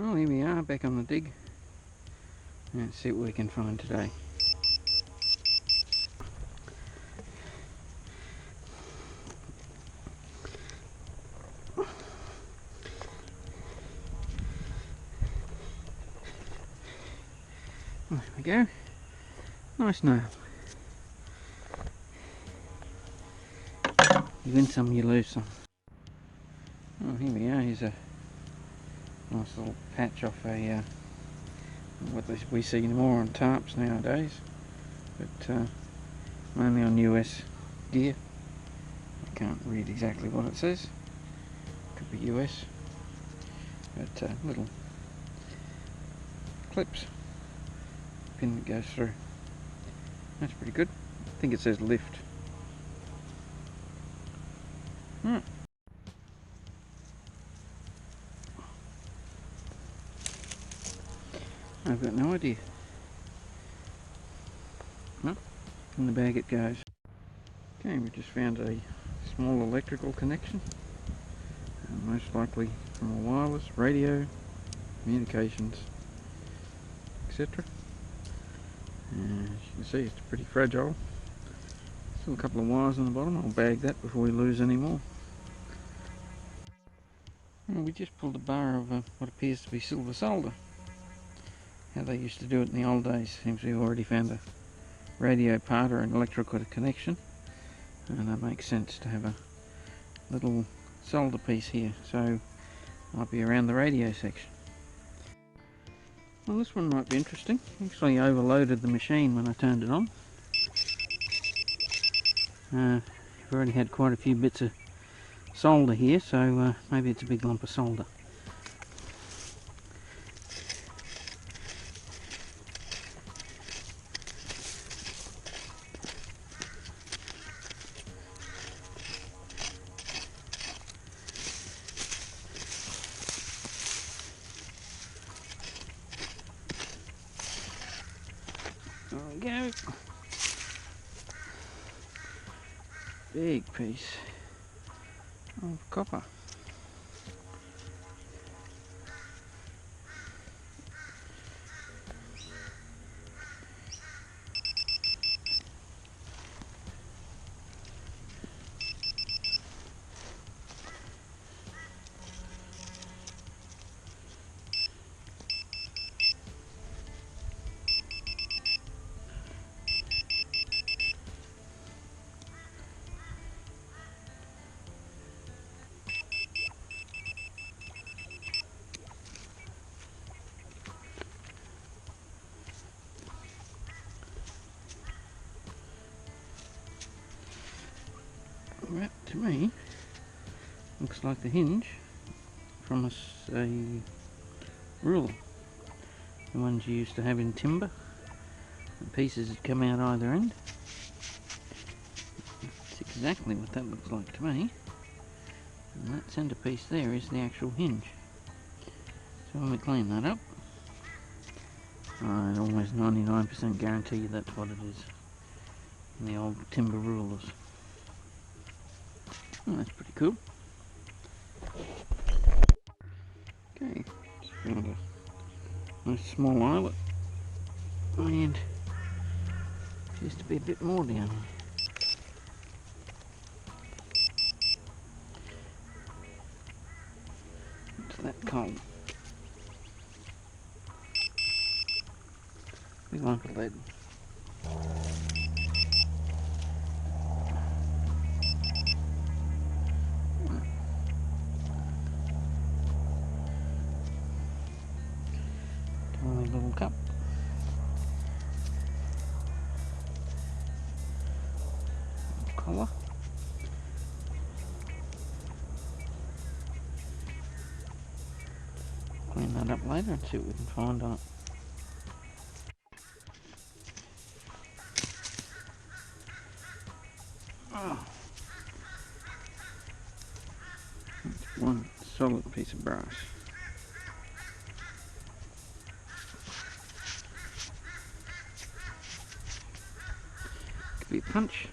Well, here we are, back on the dig. Let's see what we can find today. There we go. Nice nail. You win some, you lose some. Oh, here we are. Here's a nice little patch off a what we see more on tarps nowadays, but mainly on US gear. I can't read exactly what it says. Could be US, but little clips, pin that goes through. That's pretty good. I think it says lift. Right. I've got no idea. Well, in the bag it goes. Okay, we just found a small electrical connection, most likely from a wireless, radio, communications, etc. As you can see, it's pretty fragile. Still a couple of wires on the bottom. I'll bag that before we lose any more. Well, we just pulled a bar of what appears to be silver solder. How they used to do it in the old days. Seems we've already found a radio part or an electrical connection, and that makes sense to have a little solder piece here, so might be around the radio section. Well, this one might be interesting. Actually overloaded the machine when I turned it on. We've already had quite a few bits of solder here, so maybe it's a big lump of solder. There we go. Big piece of copper. That, to me, looks like the hinge from a ruler. The ones you used to have in timber. The pieces that come out either end. That's exactly what that looks like to me. And that centerpiece there is the actual hinge. So when we clean that up, I'd almost 99% guarantee you that's what it is. In the old timber rulers. Oh, that's pretty cool. Okay, just found a nice small eyelet, and appears to be a bit more down here. It's that cold. Big lump of lead. Tiny little cup. Collar. Clean that up later and see what we can find on it. Oh. That's one solid piece of brass. Could be a punch.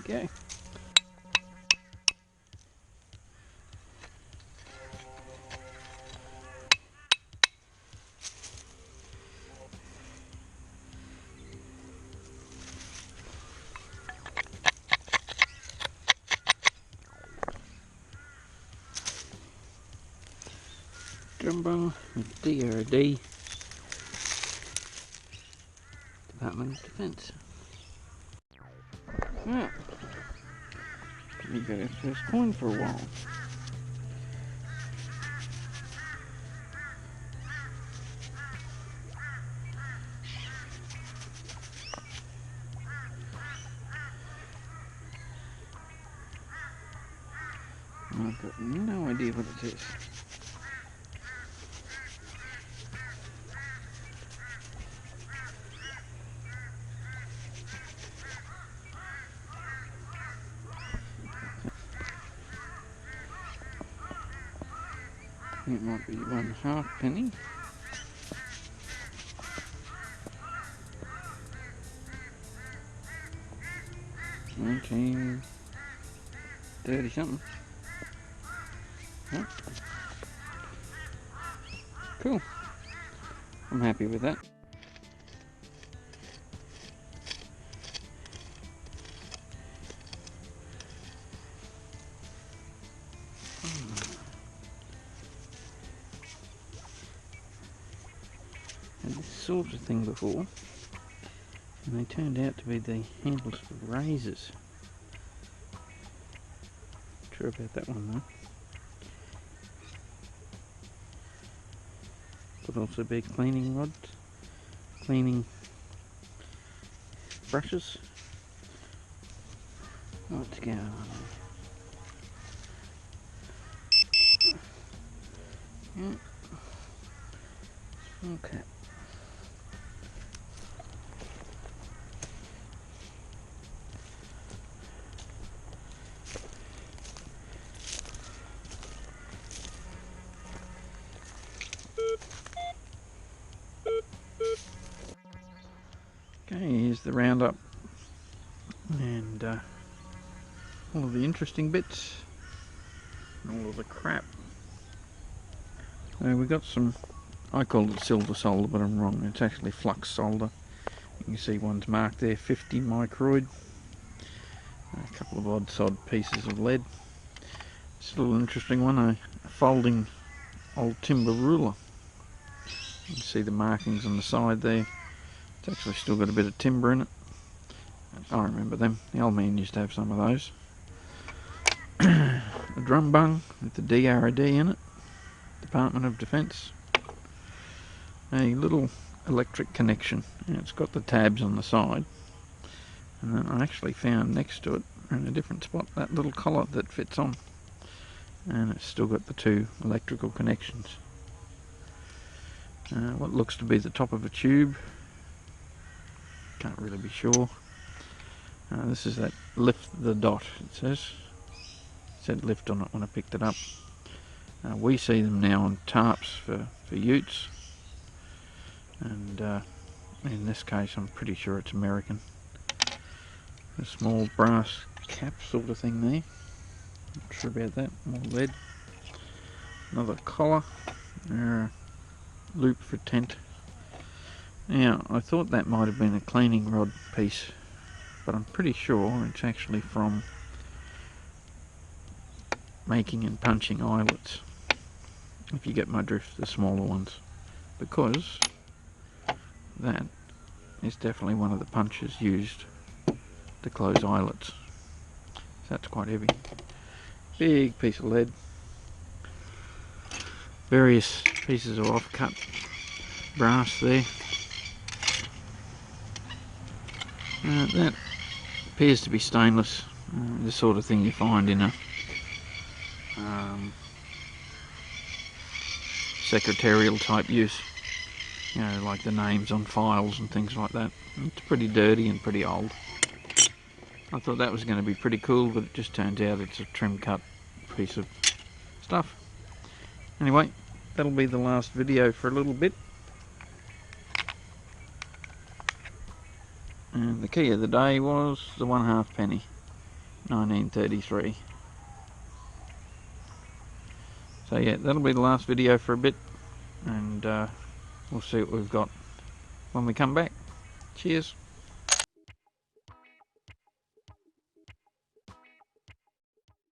go. Drum bung with DRD, Department of Defence. Well, we got our first coin for a while. I've got no idea what it is. It might be 1/2 penny. $19.30 something. Huh? Cool. I'm happy with that. Had this sort of thing before, and they turned out to be the handles for razors. Not sure about that one though. Could also be cleaning rods, cleaning brushes. What's going on? Yeah. Okay. Okay, here's the roundup and all of the interesting bits and all of the crap. So we got some, I called it silver solder, but I'm wrong, it's actually flux solder. You can see one's marked there, 50 microid. A couple of odd sod pieces of lead. It's a little interesting one, a folding old timber ruler. You can see the markings on the side there. It's actually still got a bit of timber in it. I remember them. The old man used to have some of those. A drum bung with the DRD in it. Department of Defence. A little electric connection. And it's got the tabs on the side. And then I actually found next to it, in a different spot, that little collar that fits on. And it's still got the 2 electrical connections. What looks to be the top of a tube. Can't really be sure. This is that lift the dot, it says. It said lift on it when I picked it up. We see them now on tarps for utes. And in this case I'm pretty sure it's American. A small brass cap sort of thing there. Not sure about that. More lead. Another collar. Loop for tent. Now, I thought that might have been a cleaning rod piece, but I'm pretty sure it's actually from making and punching eyelets, if you get my drift, the smaller ones, because that is definitely one of the punches used to close eyelets. So that's quite heavy. Big piece of lead. Various pieces of off-cut brass there. That appears to be stainless, the sort of thing you find in a secretarial type use, you know, like the names on files and things like that. It's pretty dirty and pretty old. I thought that was going to be pretty cool, but it just turns out it's a trim cut piece of stuff. Anyway, that'll be the last video for a little bit. And the key of the day was the 1/2 penny. 1933. So yeah, that'll be the last video for a bit, and we'll see what we've got when we come back. Cheers.